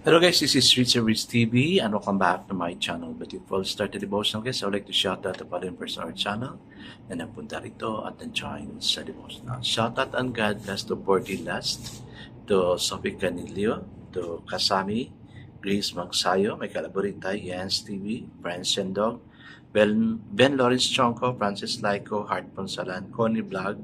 Hello guys, this is Street Service TV and welcome back to my channel. But before we start the devotional guys, I would like to shout out to Father and person our channel na napunta rito at na-join sa devotional. Shout out and God bless to Porty Last, to Sophie Canilio, to Kasami, Grace Magsayo, may Calaborita, Jens TV, Friends and Dog, Ben Lawrence Chonko, Francis Laico, Heart Ponsalan, Connie Vlog,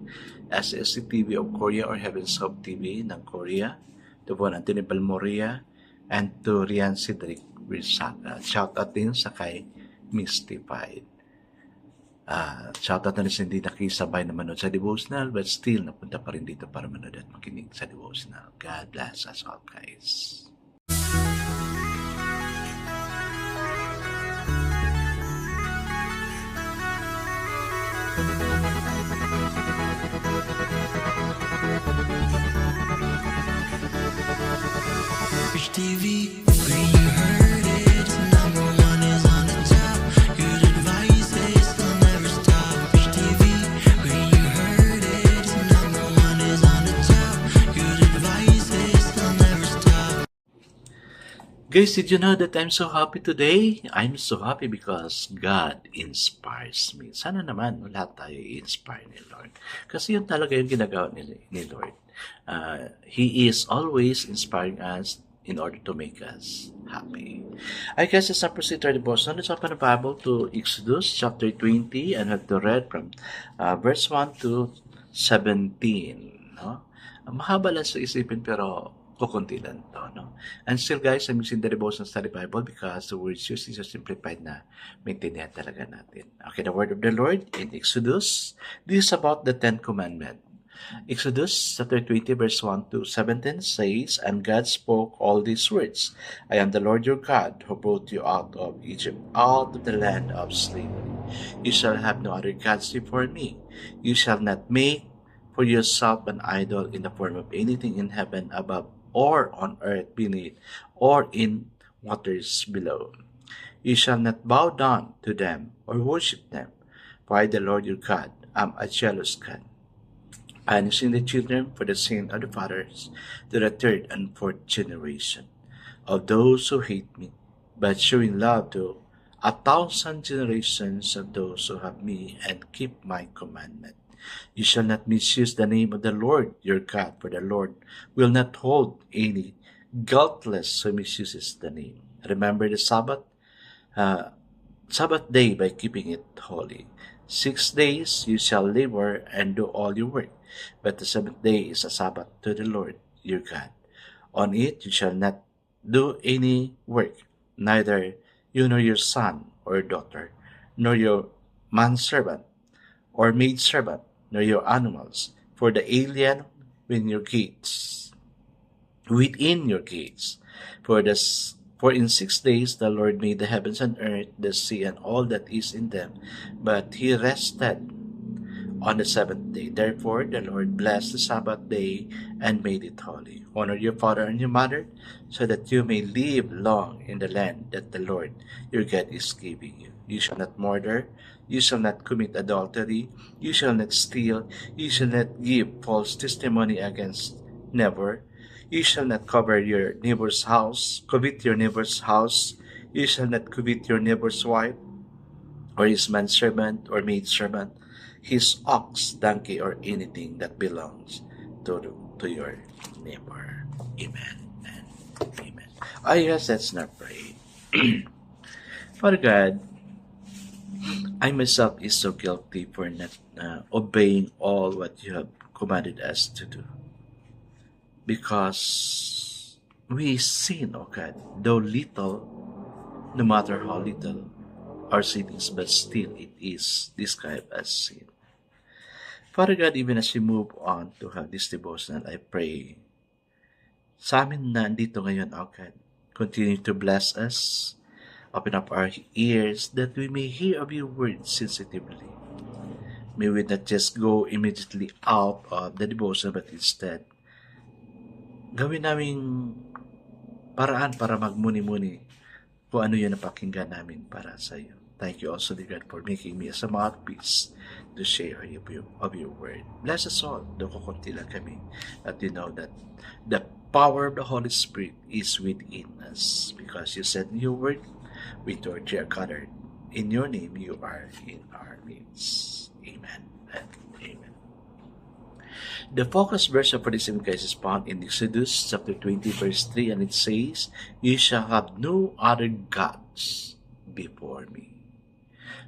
SSC TV of Korea or Heaven's Hope TV ng Korea, to Von Anthony Balmoria, and to Rian Cedric Rizzaga. Shout out din sa kay Mystified. Shout out na rin sa hindi nakisabay na manood sa devotional but still napunta pa rin dito para manood at makinig sa devotional. God bless us all guys. Rich TV, where you heard it, number one is on the top. Good advice is they'll never stop. Rich TV, where you heard it, number one is on the top. Good advice is they'll never stop. Guys, did you know that I'm so happy today? I'm so happy because God inspires me. Sana naman lahat tayo i-inspire ni Lord. Kasi yun talaga yung ginagawa ni Lord. He is always inspiring us in order to make us happy. I guess let's not proceed to our devotion. Let's open the Bible to Exodus chapter 20 and have to read from verse 1 to 17. No? Mahaba lang sa isipin pero kukunti lang to. No? And still guys, I'm using the devotion study Bible because the words used is so simplified na maintindihan talaga natin. Okay, the word of the Lord in Exodus. This is about the 10 Commandments. Exodus chapter 20 verse 1 to 17 says, And God spoke all these words, I am the Lord your God, who brought you out of Egypt, out of the land of slavery. You shall have no other gods before me. You shall not make for yourself an idol in the form of anything in heaven above, or on earth beneath, or in waters below. You shall not bow down to them, or worship them, for I, the Lord your God, am a jealous God, punishing the children for the sin of the fathers to the third and fourth generation of those who hate me, but showing love to 1,000 generations of those who have me and keep my commandment. You shall not misuse the name of the Lord your God, for the Lord will not hold any guiltless who misuses the name. Remember the Sabbath day by keeping it holy. 6 days you shall labor and do all your work, but the seventh day is a Sabbath to the Lord your God. On it you shall not do any work, neither you nor your son or daughter, nor your manservant or maidservant, nor your animals, for the alien within your gates. For in 6 days the Lord made the heavens and earth, the sea, and all that is in them, but he rested on the seventh day. Therefore the Lord blessed the Sabbath day and made it holy. Honor your father and your mother, so that you may live long in the land that the Lord your God is giving you. You shall not murder, you shall not commit adultery, you shall not steal, you shall not give false testimony against neighbor, you shall not covet your neighbor's house, you shall not covet your neighbor's wife, or his manservant or maidservant, his ox, donkey, or anything that belongs to your neighbor. Amen and amen. Yes, let's not pray. Father God, I myself is so guilty for not obeying all what you have commanded us to do. Because we sin, oh God, though little, no matter how little our sin is, but still it is described as sin. Father God, even as we move on to have this devotional, I pray sa amin na andito ngayon, oh God, continue to bless us, open up our ears that we may hear of your words sensitively. May we not just go immediately out of the devotion, but instead, gawin naming paraan para magmuni-muni kung ano yun ang pakinggan namin para sa iyo. Thank you also, dear God, for making me as a mouthpiece to share of your word. Bless us all, though kukunti lang kami. At you know that the power of the Holy Spirit is within us because you said in your word, we two or three are gathered. In your name, you are in our midst. Amen and amen. The focus verse for this evening, guys, is found in Exodus chapter 20, verse 3, and it says, "You shall have no other gods before me."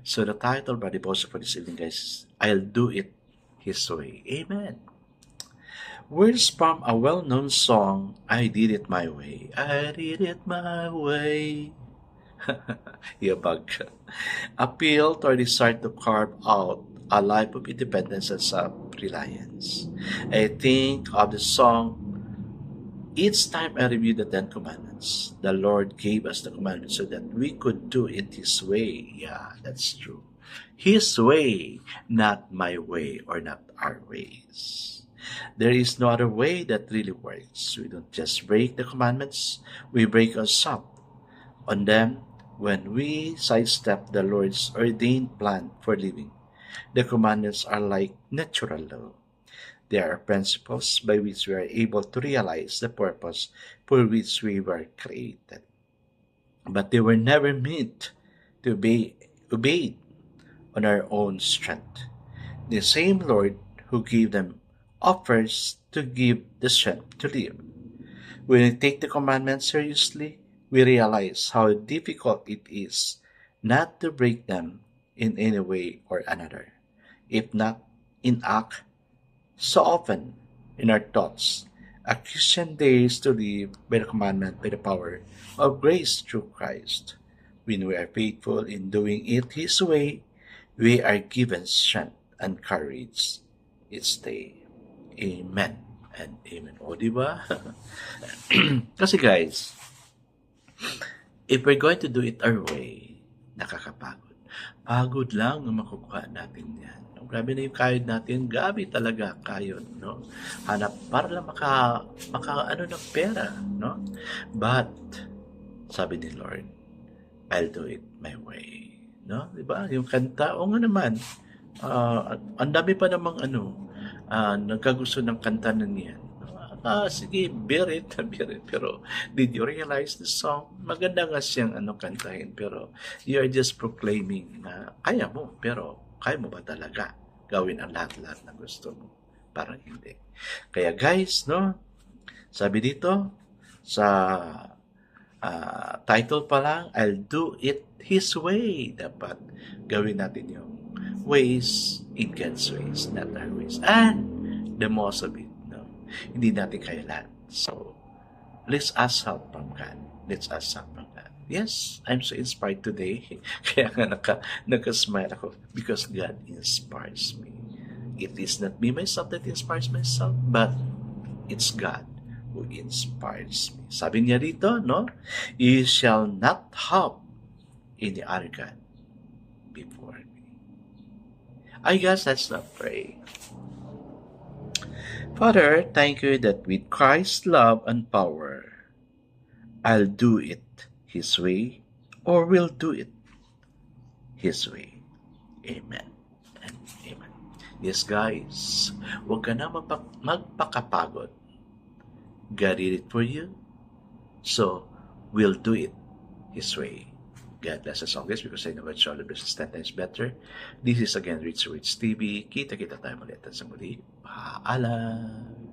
So the title by the devotion for this evening, guys, is "I'll do it His way." Amen. Words from a well-known song, "I Did It My Way." I did it my way. Yabag. Appeal to our desire to carve out a life of independence and self-reliance. I think of the song each time I review the Ten Commandments. The Lord gave us the commandments so that we could do it His way. Yeah, that's true. His way, not my way or not our ways. There is no other way that really works. We don't just break the commandments, we break ourselves on them when we sidestep the Lord's ordained plan for living. The commandments are like natural law. They are principles by which we are able to realize the purpose for which we were created. But they were never meant to be obeyed on our own strength. The same Lord who gave them offers to give the strength to live. When we take the commandments seriously, we realize how difficult it is not to break them in any way or another, if not in act. So often, in our thoughts, a Christian days to live by the commandment by the power of grace through Christ. When we are faithful in doing it His way, we are given strength and courage each day. Amen and amen. O, diba? Kasi guys, if we're going to do it our way, nakakapagod. Pagod lang ang makukuha natin yan. No? Grabe na yung kayod natin. Gabi talaga kayod. No? Hanap para lang maka ng pera. No? But, sabi ni Lord, I'll do it my way. No? Diba? Yung kanta, o nga naman, ang dami pa namang nagkagusto ng kanta na niyan. Sige, bear it. Pero, did you realize the song? Maganda nga siyang kantahin, pero you are just proclaiming na kaya mo, pero kaya mo ba talaga gawin ang lahat-lahat na gusto mo? Parang hindi. Kaya guys, no, sabi dito, sa title pa lang, I'll do it His way. Dapat gawin natin yung ways in God's ways, not our ways. And the most of it, hindi natin kaya lahat. So, let's ask help from God. Let's ask help from God. Yes, I'm so inspired today. Kaya nga naka-smile ako because God inspires me. It is not me myself that inspires myself, but it's God who inspires me. Sabi niya dito, no? You shall not have any other God before me. I guess let's not pray. Father, thank you that with Christ's love and power, I'll do it His way or will do it His way. Amen and amen. Yes, guys, huwag ka na magpakapagod. God did it for you, so we'll do it His way. God bless us always because I know that all of this is 10 times better. This is again Rich TV. Kita-kita tayo ulit sa muli. Paalam!